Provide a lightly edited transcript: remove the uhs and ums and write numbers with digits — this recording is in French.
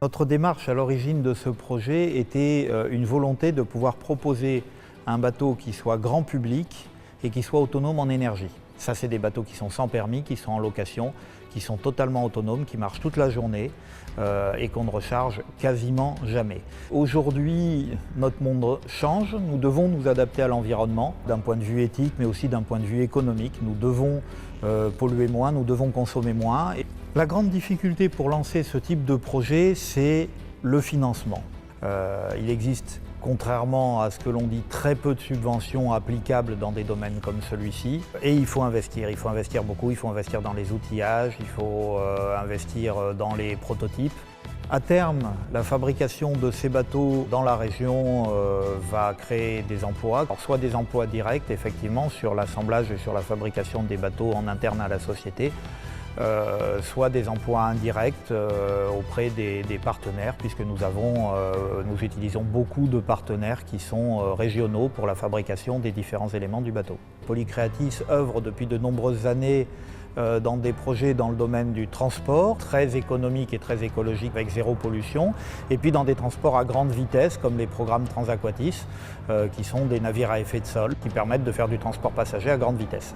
Notre démarche à l'origine de ce projet était une volonté de pouvoir proposer un bateau qui soit grand public et qui soit autonome en énergie. Ça, c'est des bateaux qui sont sans permis, qui sont en location, qui sont totalement autonomes, qui marchent toute la journée et qu'on ne recharge quasiment jamais. Aujourd'hui, notre monde change, nous devons nous adapter à l'environnement d'un point de vue éthique mais aussi d'un point de vue économique. Nous devons polluer moins, nous devons consommer moins. La grande difficulté pour lancer ce type de projet, c'est le financement. Il existe, contrairement à ce que l'on dit, très peu de subventions applicables dans des domaines comme celui-ci. Et il faut investir beaucoup, il faut investir dans les outillages, il faut investir dans les prototypes. À terme, la fabrication de ces bateaux dans la région va créer des emplois, alors soit des emplois directs effectivement sur l'assemblage et sur la fabrication des bateaux en interne à la société, soit des emplois indirects auprès des partenaires, puisque nous utilisons beaucoup de partenaires qui sont régionaux pour la fabrication des différents éléments du bateau. Polycreatis œuvre depuis de nombreuses années dans des projets dans le domaine du transport, très économique et très écologique avec zéro pollution, et puis dans des transports à grande vitesse comme les programmes Transaquatis, qui sont des navires à effet de sol qui permettent de faire du transport passager à grande vitesse.